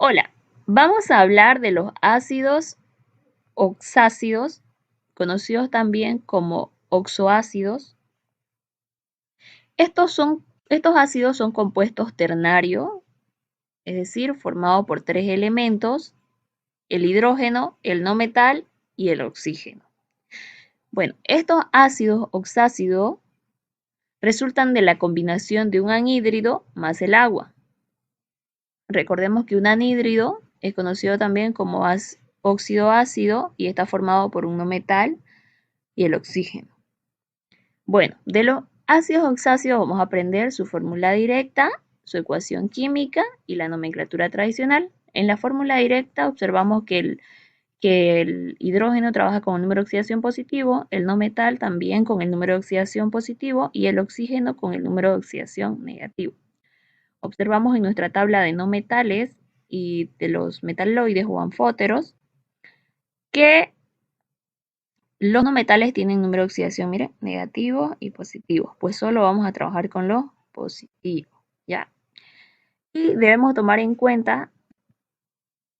Hola, vamos a hablar de los ácidos oxácidos, conocidos también como oxoácidos. Estos ácidos son compuestos ternarios, es decir, formados por tres elementos: el hidrógeno, el no metal y el oxígeno. Bueno, estos ácidos oxácidos resultan de la combinación de un anhídrido más el agua. Recordemos que un anhídrido es conocido también como óxido ácido y está formado por un no metal y el oxígeno. Bueno, de los ácidos oxácidos vamos a aprender su fórmula directa, su ecuación química y la nomenclatura tradicional. En la fórmula directa observamos que el hidrógeno trabaja con el número de oxidación positivo, el no metal también con el número de oxidación positivo y el oxígeno con el número de oxidación negativo. Observamos en nuestra tabla de no metales y de los metaloides o anfóteros que los no metales tienen número de oxidación, mire, negativo y positivo, pues solo vamos a trabajar con los positivos, ¿ya? Y debemos tomar en cuenta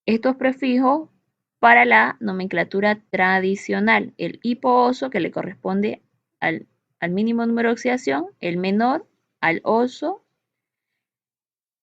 estos prefijos para la nomenclatura tradicional: el hipooso, que le corresponde al mínimo número de oxidación, el menor al oso,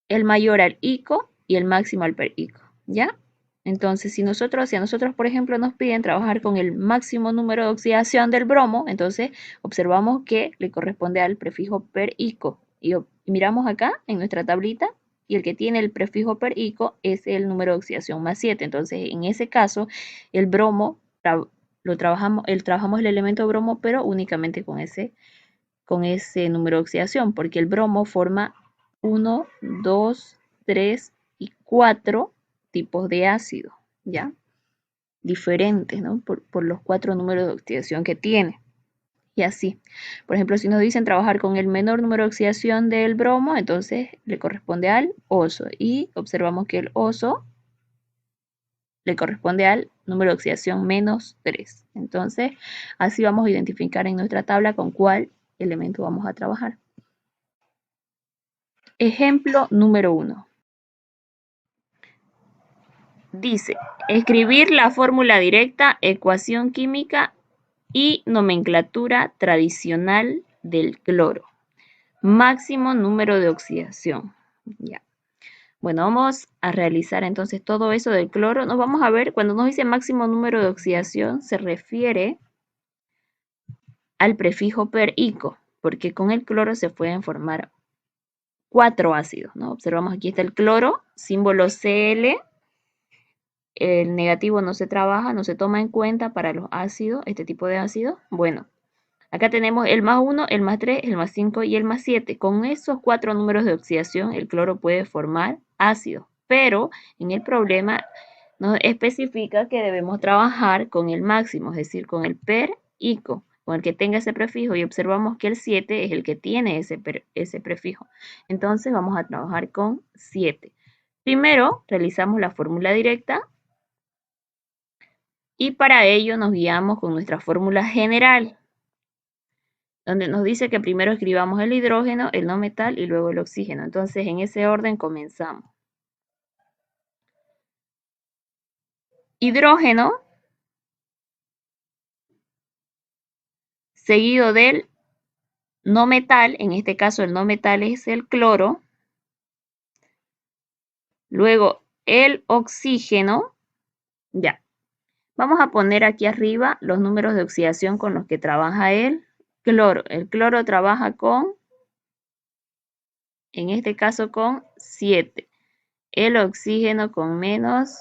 el mayor al ico y el máximo al perico, ¿ya? Entonces, si a nosotros, por ejemplo, nos piden trabajar con el máximo número de oxidación del bromo, entonces observamos que le corresponde al prefijo perico. Y miramos acá en nuestra tablita, y el que tiene el prefijo perico es el número de oxidación más 7. Entonces, en ese caso, el bromo trabajamos el elemento bromo, pero únicamente con ese número de oxidación, porque el bromo forma 1, 2, 3 y 4 tipos de ácido, ¿ya? Diferentes, ¿no? Por los 4 números de oxidación que tiene. Y así. Por ejemplo, si nos dicen trabajar con el menor número de oxidación del bromo, entonces le corresponde al oso. Y observamos que el oso le corresponde al número de oxidación menos 3. Entonces, así vamos a identificar en nuestra tabla con cuál elemento vamos a trabajar. Ejemplo número 1. Dice, escribir la fórmula directa, ecuación química y nomenclatura tradicional del cloro. Máximo número de oxidación. Ya. Bueno, vamos a realizar entonces todo eso del cloro. Nos vamos a ver, cuando nos dice máximo número de oxidación, se refiere al prefijo perico, porque con el cloro se pueden formar 4 ácidos, ¿no? Observamos aquí está el cloro, símbolo Cl. El negativo no se trabaja, no se toma en cuenta para los ácidos, este tipo de ácidos. Bueno, acá tenemos el más 1, el más 3, el más 5 y el más 7. Con esos 4 números de oxidación, el cloro puede formar ácido, pero en el problema nos especifica que debemos trabajar con el máximo, es decir, con el perico, con el que tenga ese prefijo, y observamos que el 7 es el que tiene ese prefijo. Entonces vamos a trabajar con 7. Primero realizamos la fórmula directa, y para ello nos guiamos con nuestra fórmula general, donde nos dice que primero escribamos el hidrógeno, el no metal y luego el oxígeno. Entonces, en ese orden comenzamos. Hidrógeno seguido del no metal, en este caso el no metal es el cloro. Luego el oxígeno. Ya. Vamos a poner aquí arriba los números de oxidación con los que trabaja el cloro. El cloro trabaja con, en este caso, con 7. El oxígeno con menos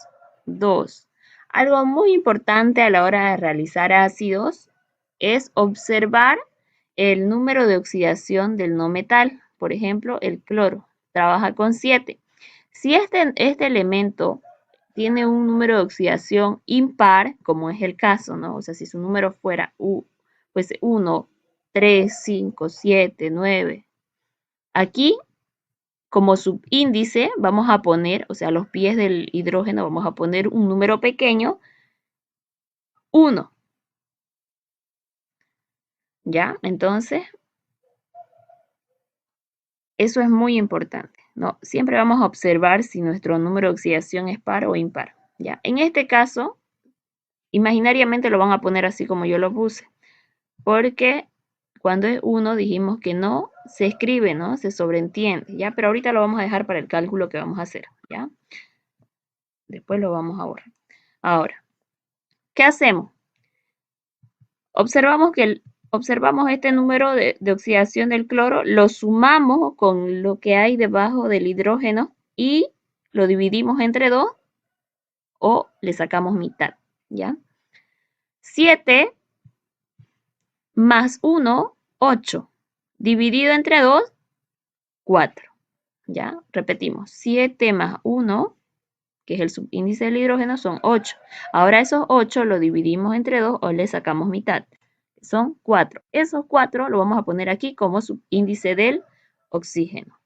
2. Algo muy importante a la hora de realizar ácidos es observar el número de oxidación del no metal. Por ejemplo, el cloro trabaja con 7. Si este elemento tiene un número de oxidación impar, como es el caso, ¿no? O sea, si su número fuera pues 1, 3, 5, 7, 9. Aquí, como subíndice, vamos a poner, o sea, los pies del hidrógeno, vamos a poner un número pequeño, 1. ¿Ya? Entonces, eso es muy importante. ¿no? Siempre vamos a observar si nuestro número de oxidación es par o impar, ¿ya? En este caso, imaginariamente lo van a poner así como yo lo puse, porque cuando es 1 dijimos que no se escribe, ¿no? Se sobreentiende, ¿ya? Pero ahorita lo vamos a dejar para el cálculo que vamos a hacer, ¿ya? Después lo vamos a borrar. Ahora, ¿qué hacemos? Observamos este número de oxidación del cloro, lo sumamos con lo que hay debajo del hidrógeno y lo dividimos entre 2 o le sacamos mitad, ¿ya? 7 más 1, 8. Dividido entre 2, 4. ¿Ya? Repetimos, 7 más 1, que es el subíndice del hidrógeno, son 8. Ahora esos 8 lo dividimos entre 2 o le sacamos mitad. Son 4. Esos 4 lo vamos a poner aquí como subíndice del oxígeno.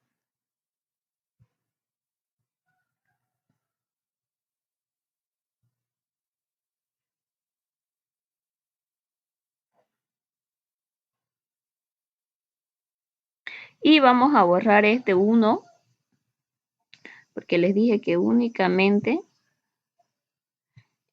Y vamos a borrar este 1, porque les dije que únicamente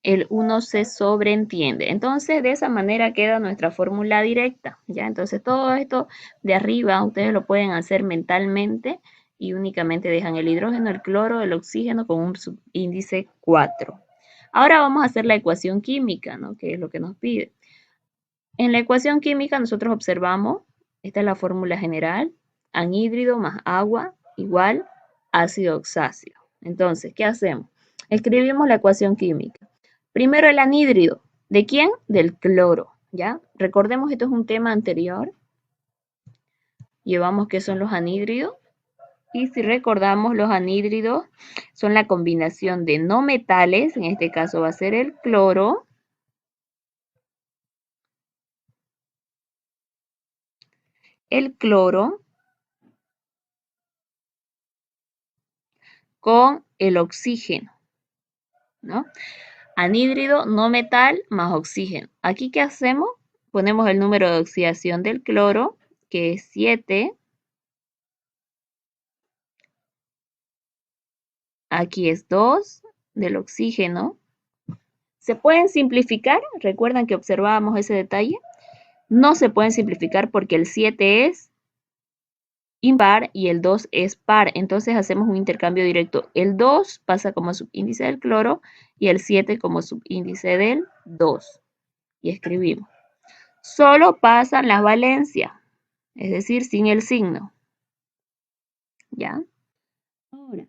el 1 se sobreentiende. Entonces, de esa manera queda nuestra fórmula directa, ¿ya? Entonces, todo esto de arriba ustedes lo pueden hacer mentalmente y únicamente dejan el hidrógeno, el cloro, el oxígeno con un subíndice 4. Ahora vamos a hacer la ecuación química, ¿no? Que es lo que nos pide. En la ecuación química nosotros observamos, esta es la fórmula general, anhídrido más agua igual ácido oxácido. Entonces, ¿qué hacemos? Escribimos la ecuación química. Primero el anhídrido. ¿De quién? Del cloro, ¿ya? Recordemos, esto es un tema anterior. Llevamos qué son los anhídridos. Y si recordamos, los anhídridos son la combinación de no metales, en este caso va a ser el cloro, con el oxígeno, ¿no? Anhídrido, no metal, más oxígeno. Aquí, ¿qué hacemos? Ponemos el número de oxidación del cloro, que es 7. Aquí es 2 del oxígeno. ¿Se pueden simplificar? ¿Recuerdan que observábamos ese detalle? No se pueden simplificar porque el 7 es impar y el 2 es par. Entonces hacemos un intercambio directo. El 2 pasa como subíndice del cloro y el 7 como subíndice del 2. Y escribimos. Solo pasan las valencias, es decir, sin el signo. ¿Ya? Ahora,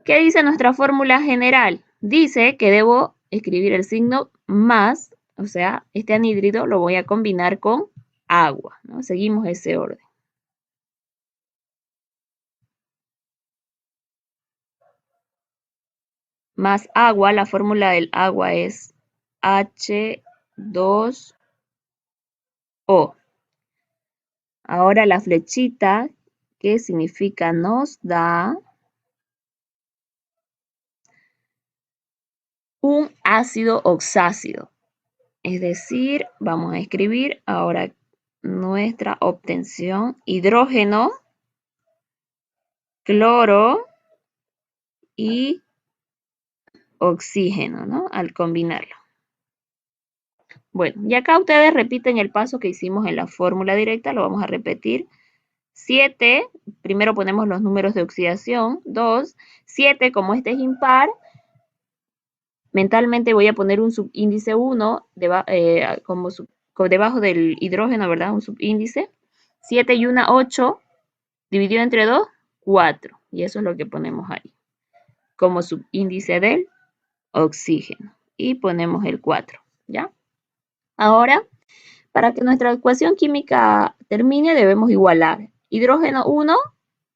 ¿qué dice nuestra fórmula general? Dice que debo escribir el signo más, o sea, este anhídrido lo voy a combinar con agua, ¿no? Seguimos ese orden. Más agua, la fórmula del agua es H2O. Ahora la flechita, que significa nos da un ácido oxácido. Es decir, vamos a escribir ahora nuestra obtención: hidrógeno, cloro y oxígeno, ¿no? Al combinarlo. Bueno, y acá ustedes repiten el paso que hicimos en la fórmula directa, lo vamos a repetir. 7, primero ponemos los números de oxidación, 2, 7, como este es impar, mentalmente voy a poner un subíndice 1 debajo del hidrógeno, ¿verdad? Un subíndice. 7 y 1, 8, dividido entre 2, 4. Y eso es lo que ponemos ahí, como subíndice del oxígeno. Y ponemos el 4, ¿ya? Ahora, para que nuestra ecuación química termine, debemos igualar hidrógeno 1,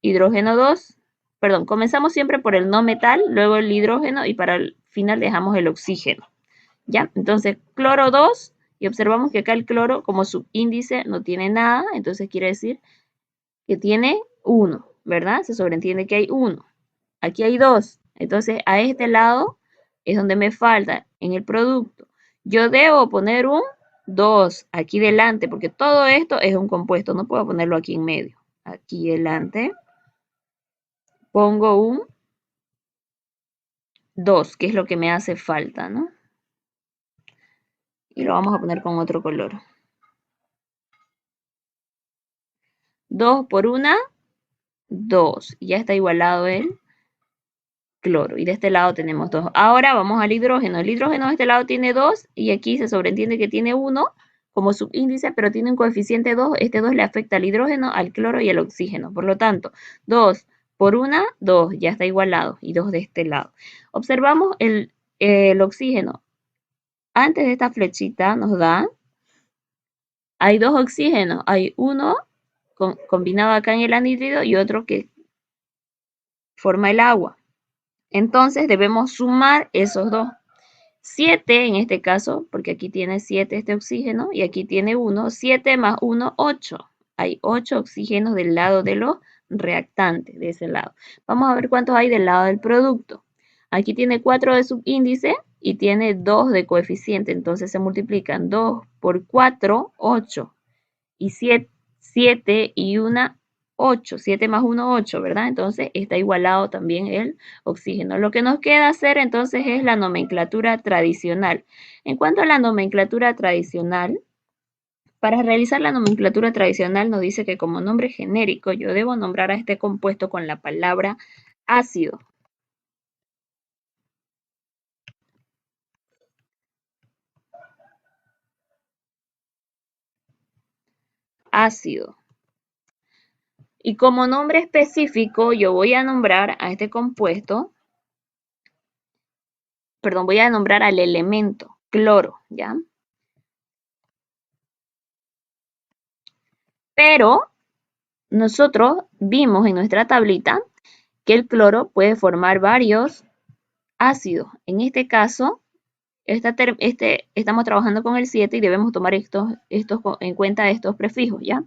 hidrógeno 2, perdón, comenzamos siempre por el no metal, luego el hidrógeno y para el final dejamos el oxígeno, ¿ya? Entonces, cloro 2, y observamos que acá el cloro como subíndice no tiene nada, entonces quiere decir que tiene 1, ¿verdad? Se sobreentiende que hay 1. Aquí hay 2, entonces a este lado es donde me falta en el producto. Yo debo poner un 2 aquí delante, porque todo esto es un compuesto, no puedo ponerlo aquí en medio. Aquí delante. pongo un 2, que es lo que me hace falta, ¿no? Y lo vamos a poner con otro color. 2 por 1, 2. Ya está igualado el cloro. Y de este lado tenemos 2. Ahora vamos al hidrógeno. El hidrógeno de este lado tiene 2 y aquí se sobreentiende que tiene 1 como subíndice, pero tiene un coeficiente 2. Este 2 le afecta al hidrógeno, al cloro y al oxígeno. Por lo tanto, 2 por 1, 2. Ya está igualado. Y 2 de este lado. Observamos el oxígeno. Antes de esta flechita nos da, hay dos oxígenos. Hay uno combinado acá en el anhídrido y otro que forma el agua. Entonces debemos sumar esos dos. 7 en este caso, porque aquí tiene 7 este oxígeno y aquí tiene 1. 7 más 1, 8. Hay 8 oxígenos del lado de los reactantes, de ese lado. Vamos a ver cuántos hay del lado del producto. Aquí tiene 4 de subíndice y tiene 2 de coeficiente. Entonces se multiplican 2 por 4, 8. Y 7 y 1, 8. 7 más 1, 8, ¿verdad? Entonces está igualado también el oxígeno. Lo que nos queda hacer entonces es la nomenclatura tradicional. En cuanto a la nomenclatura tradicional, para realizar la nomenclatura tradicional nos dice que como nombre genérico yo debo nombrar a este compuesto con la palabra ácido. Ácido. Y como nombre específico yo voy a nombrar a este compuesto, perdón, voy a nombrar al elemento cloro, ¿ya? Pero nosotros vimos en nuestra tablita que el cloro puede formar varios ácidos. En este caso, estamos trabajando con el 7 y debemos tomar en cuenta estos prefijos, ¿ya?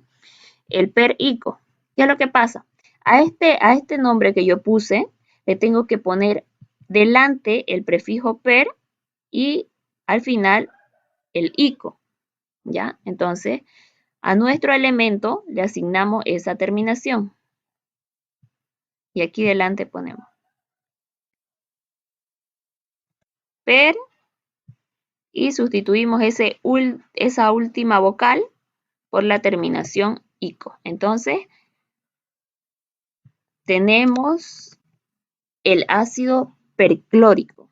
El per-ico. ¿Qué es lo que pasa? A este nombre que yo puse, le tengo que poner delante el prefijo per y al final el ico, ¿ya? Entonces, a nuestro elemento le asignamos esa terminación. Y aquí delante ponemos per y sustituimos esa última vocal por la terminación ico. Entonces, tenemos el ácido perclórico.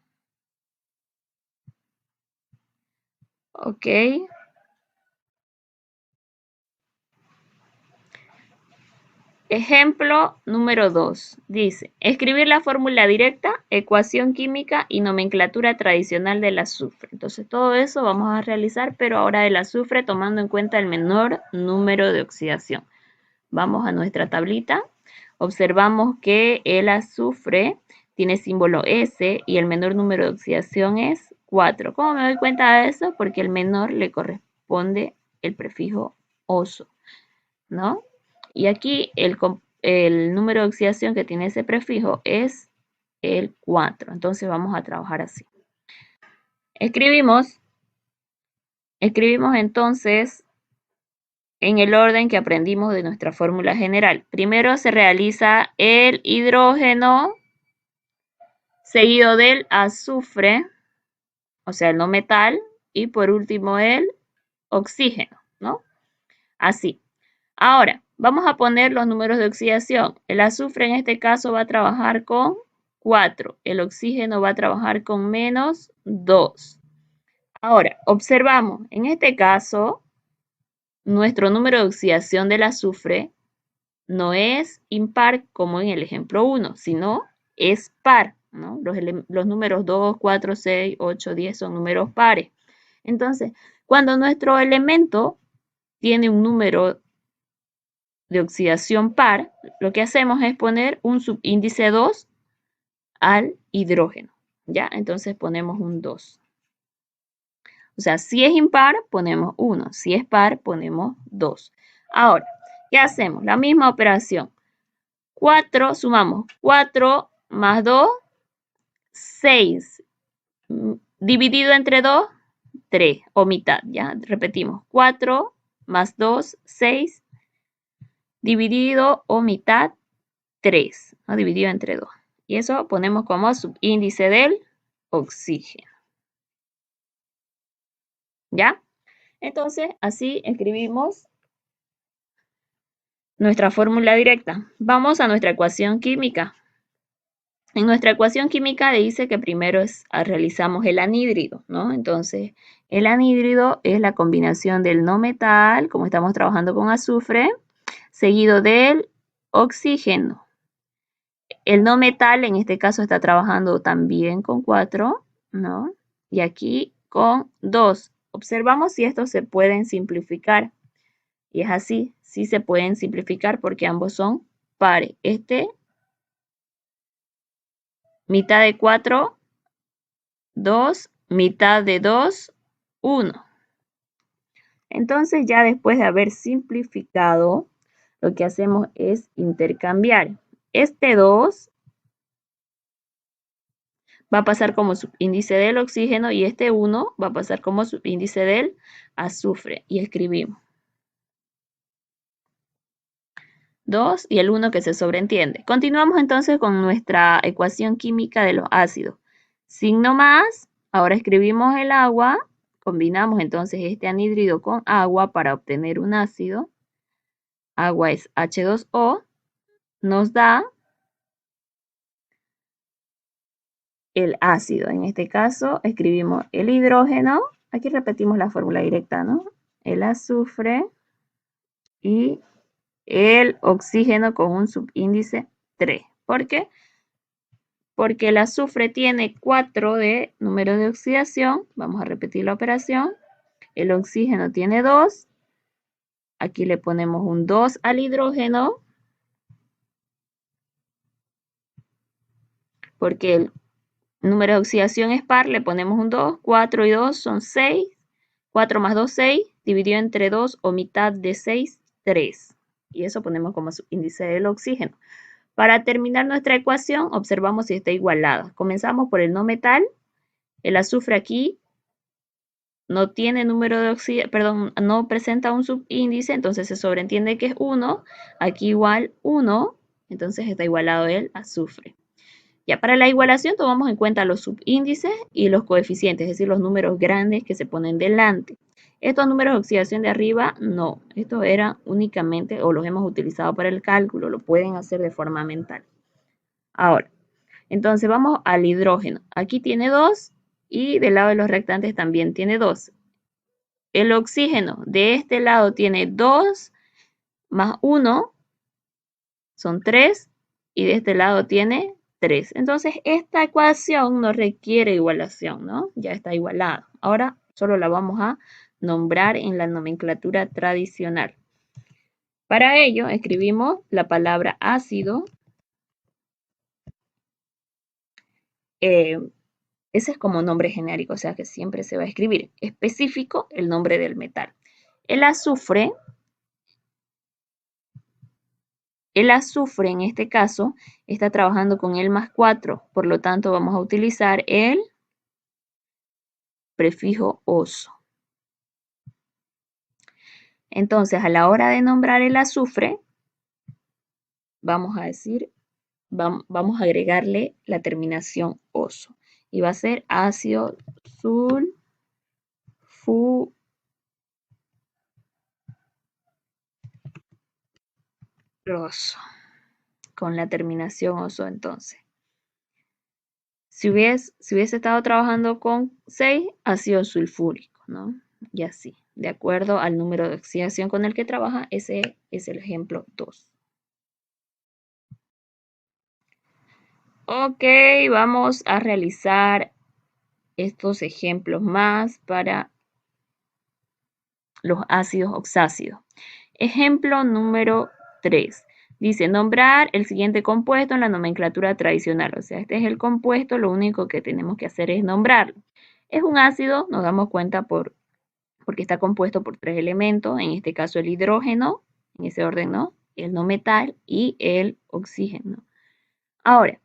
¿Ok? Ejemplo número 2. Dice, escribir la fórmula directa, ecuación química y nomenclatura tradicional del azufre. Entonces, todo eso vamos a realizar, pero ahora del azufre tomando en cuenta el menor número de oxidación. Vamos a nuestra tablita. Observamos que el azufre tiene símbolo S y el menor número de oxidación es 4. ¿Cómo me doy cuenta de eso? Porque el menor le corresponde el prefijo oso, ¿no? Y aquí el número de oxidación que tiene ese prefijo es el 4. Entonces vamos a trabajar así. Escribimos entonces en el orden que aprendimos de nuestra fórmula general. Primero se realiza el hidrógeno seguido del azufre, o sea, el no metal, y por último el oxígeno, ¿no? Así. Ahora, vamos a poner los números de oxidación. El azufre en este caso va a trabajar con 4. El oxígeno va a trabajar con menos 2. Ahora, observamos, en este caso, nuestro número de oxidación del azufre no es impar como en el ejemplo 1, sino es par, ¿no? Los números 2, 4, 6, 8, 10 son números pares. Entonces, cuando nuestro elemento tiene un número de oxidación par, lo que hacemos es poner un subíndice 2 al hidrógeno, ¿ya? Entonces ponemos un 2. O sea, si es impar, ponemos 1. Si es par, ponemos 2. Ahora, ¿qué hacemos? La misma operación. 4, sumamos 4 más 2, 6. Dividido entre 2, 3 o mitad, ¿ya? Repetimos. 4 más 2, 6. Dividido o mitad, 3, ¿no? Dividido entre 2. Y eso ponemos como subíndice del oxígeno. ¿Ya? Entonces, así escribimos nuestra fórmula directa. Vamos a nuestra ecuación química. En nuestra ecuación química dice que primero realizamos el anhídrido, ¿no? Entonces, el anhídrido es la combinación del no metal, como estamos trabajando con azufre, seguido del oxígeno. El no metal en este caso está trabajando también con 4, ¿no? Y aquí con 2. Observamos si estos se pueden simplificar. Y es así, sí se pueden simplificar porque ambos son pares. Mitad de 4, 2, mitad de 2, 1. Entonces ya después de haber simplificado, lo que hacemos es intercambiar. Este 2 va a pasar como subíndice del oxígeno y este 1 va a pasar como subíndice del azufre. Y escribimos 2 y el 1 que se sobreentiende. Continuamos entonces con nuestra ecuación química de los ácidos. Signo más, ahora escribimos el agua, combinamos entonces este anhídrido con agua para obtener un ácido. Agua es H2O, nos da el ácido. En este caso escribimos el hidrógeno, aquí repetimos la fórmula directa, ¿no? El azufre y el oxígeno con un subíndice 3. ¿Por qué? Porque el azufre tiene 4 de número de oxidación. Vamos a repetir la operación. El oxígeno tiene 2. Aquí le ponemos un 2 al hidrógeno. Porque el número de oxidación es par, le ponemos un 2. 4 y 2 son 6. 4 más 2, 6. Dividido entre 2 o mitad de 6, 3. Y eso ponemos como índice del oxígeno. Para terminar nuestra ecuación, observamos si está igualada. Comenzamos por el no metal. El azufre aquí no tiene número de oxígeno, perdón, no presenta un subíndice, entonces se sobreentiende que es 1. Aquí igual 1, entonces está igualado el azufre. Ya para la igualación tomamos en cuenta los subíndices y los coeficientes, es decir, los números grandes que se ponen delante. Estos números de oxidación de arriba, no. Estos eran únicamente, o los hemos utilizado para el cálculo, lo pueden hacer de forma mental. Ahora, entonces vamos al hidrógeno. Aquí tiene 2 y del lado de los reactantes también tiene 2. El oxígeno de este lado tiene 2 más 1, son 3, y de este lado tiene 3. Entonces, esta ecuación no requiere igualación, ¿no? Ya está igualada. Ahora solo la vamos a nombrar en la nomenclatura tradicional. Para ello, escribimos la palabra ácido. Ese es como nombre genérico, o sea que siempre se va a escribir. Específico, el nombre del metal. El azufre en este caso está trabajando con el más 4, por lo tanto vamos a utilizar el prefijo oso. Entonces, a la hora de nombrar el azufre, vamos a decir, vamos a agregarle la terminación oso. Y va a ser ácido sulfúrico con la terminación oso entonces. Si hubiese estado trabajando con 6, ácido sulfúrico, ¿no? Y así, de acuerdo al número de oxidación con el que trabaja, ese es el ejemplo 2. Ok, vamos a realizar estos ejemplos más para los ácidos oxácidos. Ejemplo número 3. Dice, nombrar el siguiente compuesto en la nomenclatura tradicional. O sea, este es el compuesto, lo único que tenemos que hacer es nombrarlo. Es un ácido, nos damos cuenta porque está compuesto por 3 elementos, en este caso el hidrógeno, en ese orden, ¿no? El no metal y el oxígeno. Ahora,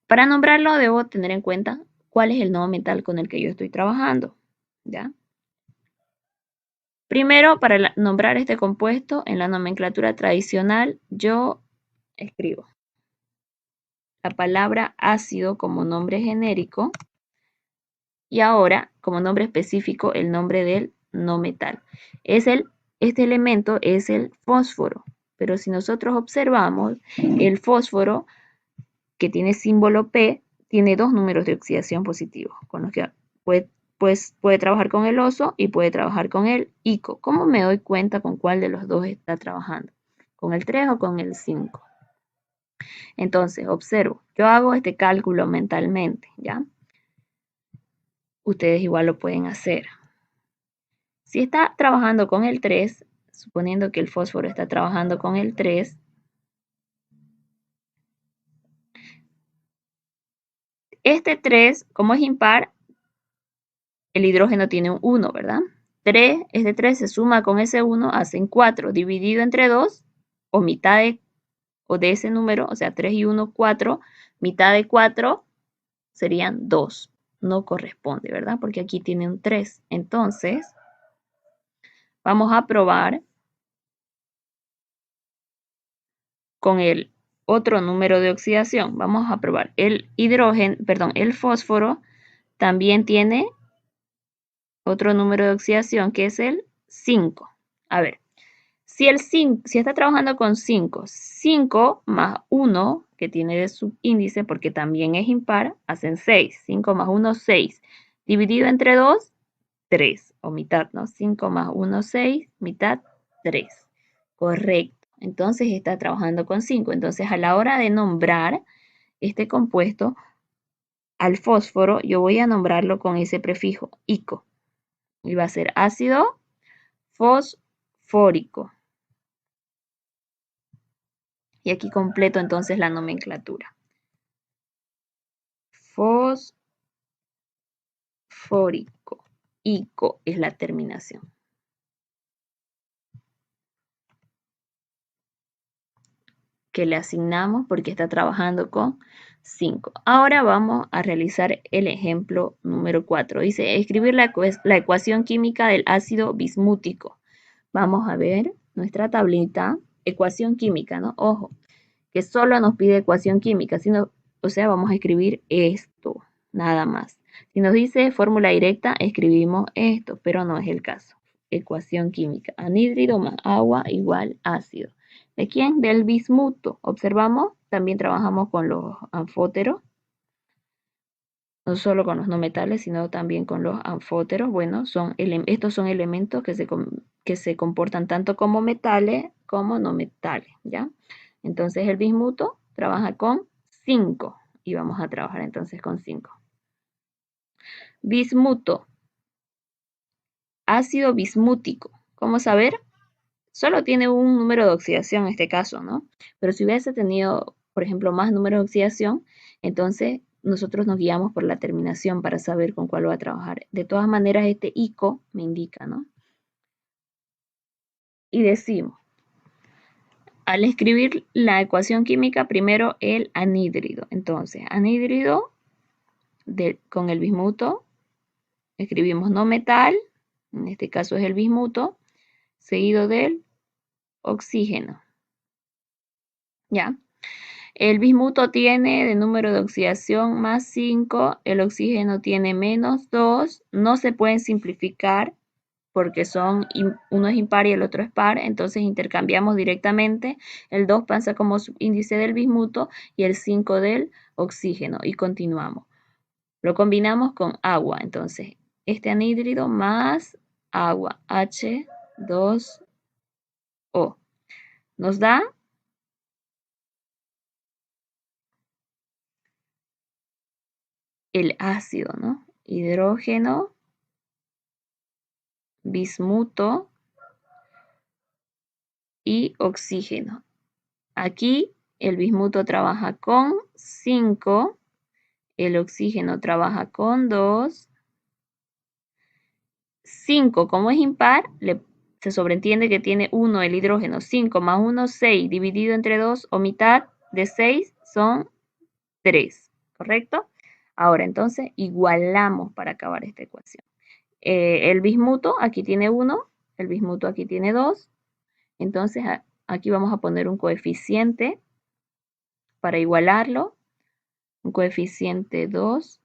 para nombrarlo debo tener en cuenta cuál es el no metal con el que yo estoy trabajando, ¿ya? Primero, para nombrar este compuesto en la nomenclatura tradicional, yo escribo la palabra ácido como nombre genérico y ahora como nombre específico el nombre del no metal. Este elemento es el fósforo, pero si nosotros observamos, el fósforo que tiene símbolo P tiene dos números de oxidación positivos, con los que puede trabajar con el oso y puede trabajar con el ICO. ¿Cómo me doy cuenta con cuál de los dos está trabajando? ¿Con el 3 o con el 5? Entonces, observo, yo hago este cálculo mentalmente, ¿ya? Ustedes igual lo pueden hacer. Si está trabajando con el 3, suponiendo que el fósforo está trabajando con el 3, este 3, como es impar, el hidrógeno tiene un 1, ¿verdad? Este 3 se suma con ese 1, hacen 4, dividido entre 2, o mitad de ese número, o sea, 3 y 1, 4, mitad de 4 serían 2. No corresponde, ¿verdad? Porque aquí tiene un 3. Entonces, vamos a probar con el otro número de oxidación. Vamos a probar el el fósforo también tiene otro número de oxidación que es el 5. A ver, si está trabajando con 5, 5 más 1, que tiene de subíndice porque también es impar, hacen 6. 5 más 1, 6. Dividido entre 2, 3. O mitad, ¿no? 5 más 1, 6. Mitad, 3. Correcto. Entonces está trabajando con 5. Entonces a la hora de nombrar este compuesto, al fósforo, yo voy a nombrarlo con ese prefijo, ico. Y va a ser ácido fosfórico. Y aquí completo entonces la nomenclatura. Fosfórico. Ico es la terminación. Que le asignamos porque está trabajando con 5. Ahora vamos a realizar el ejemplo número 4. Dice, escribir la ecuación química del ácido bismútico. Vamos a ver nuestra tablita, ecuación química, ¿no? Ojo, que solo nos pide ecuación química, o sea, vamos a escribir esto, nada más. Si nos dice fórmula directa, escribimos esto, pero no es el caso. Ecuación química, anhídrido más agua igual ácido. ¿De quién? Del bismuto. Observamos, también trabajamos con los anfóteros, no solo con los no metales, sino también con los anfóteros. Bueno, estos son elementos que se comportan tanto como metales como no metales, ¿ya? Entonces el bismuto trabaja con 5 y vamos a trabajar entonces con 5. Bismuto, ácido bismútico. ¿Cómo saber? Solo tiene un número de oxidación en este caso, ¿no? Pero si hubiese tenido, por ejemplo, más número de oxidación, entonces nosotros nos guiamos por la terminación para saber con cuál va a trabajar. De todas maneras, este ICO me indica, ¿no? Y decimos, al escribir la ecuación química, primero el anhídrido. Entonces, anhídrido con el bismuto, escribimos no metal, en este caso es el bismuto, seguido del oxígeno. ¿Ya? El bismuto tiene de número de oxidación más 5, el oxígeno tiene menos 2, no se pueden simplificar porque uno es impar y el otro es par, entonces intercambiamos directamente, el 2 pasa como subíndice del bismuto y el 5 del oxígeno y continuamos. Lo combinamos con agua, entonces este anhídrido más agua, H2O, nos da el ácido, ¿no? Hidrógeno, bismuto y oxígeno. Aquí el bismuto trabaja con 5, el oxígeno trabaja con 2. 5, como es impar, se sobreentiende que tiene 1 el hidrógeno. 5 más 1, 6, dividido entre 2 o mitad de 6 son 3, ¿correcto? Ahora entonces igualamos para acabar esta ecuación. El bismuto aquí tiene 1, el bismuto aquí tiene 2, entonces aquí vamos a poner un coeficiente para igualarlo, un coeficiente 2.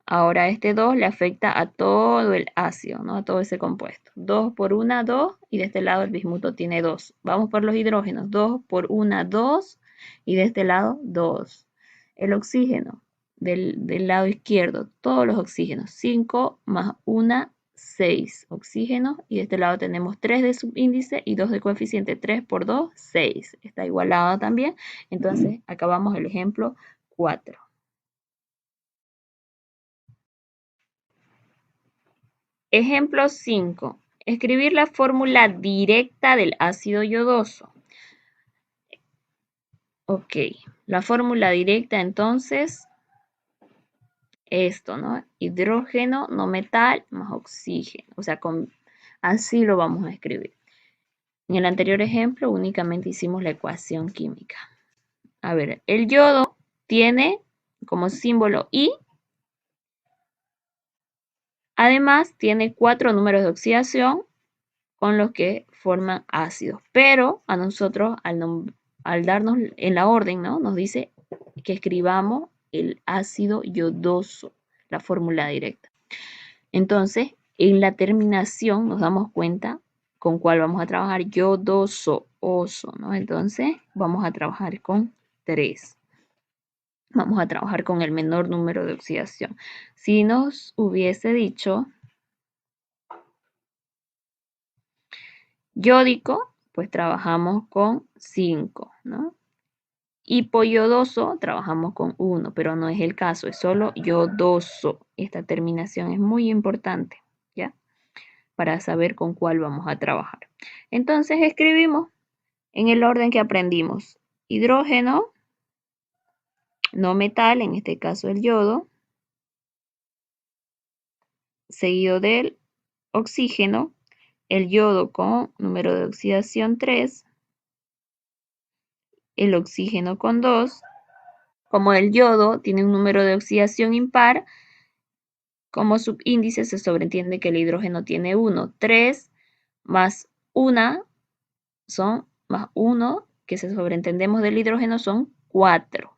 Ahora este 2 le afecta a todo el ácido, ¿no? A todo ese compuesto. 2 por 1, 2, y de este lado el bismuto tiene 2. Vamos por los hidrógenos. 2 por 1, 2, y de este lado 2. El oxígeno, del lado izquierdo, todos los oxígenos. 5 más 1, 6 oxígenos, y de este lado tenemos 3 de subíndice y 2 de coeficiente. 3 por 2, 6. Está igualado también. Entonces, acabamos el ejemplo 4. Ejemplo 5. Escribir la fórmula directa del ácido yodoso. Ok, la fórmula directa entonces, esto, ¿no? Hidrógeno no metal más oxígeno. O sea, así lo vamos a escribir. En el anterior ejemplo únicamente hicimos la ecuación química. A ver, el yodo tiene como símbolo I. Además, tiene 4 números de oxidación con los que forman ácidos. Pero a nosotros, al darnos en la orden, ¿no? Nos dice que escribamos el ácido yodoso, la fórmula directa. Entonces, en la terminación nos damos cuenta con cuál vamos a trabajar: yodoso, oso, ¿no? Entonces, vamos a trabajar con 3. Vamos a trabajar con el menor número de oxidación. Si nos hubiese dicho yódico, pues trabajamos con 5, ¿no? Hipoyodoso trabajamos con 1, pero no es el caso, es solo yodoso. Esta terminación es muy importante, ¿ya? Para saber con cuál vamos a trabajar. Entonces escribimos en el orden que aprendimos: hidrógeno, no metal, en este caso el yodo, seguido del oxígeno, el yodo con número de oxidación 3, el oxígeno con 2. Como el yodo tiene un número de oxidación impar, como subíndice se sobreentiende que el hidrógeno tiene 1. 3 más 1 son más 1, que se sobreentendemos del hidrógeno, son 4.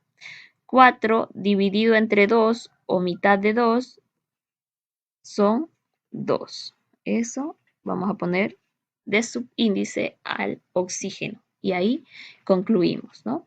4 dividido entre 2 o mitad de 2 son 2. Eso vamos a poner de subíndice al oxígeno. Y ahí concluimos, ¿no?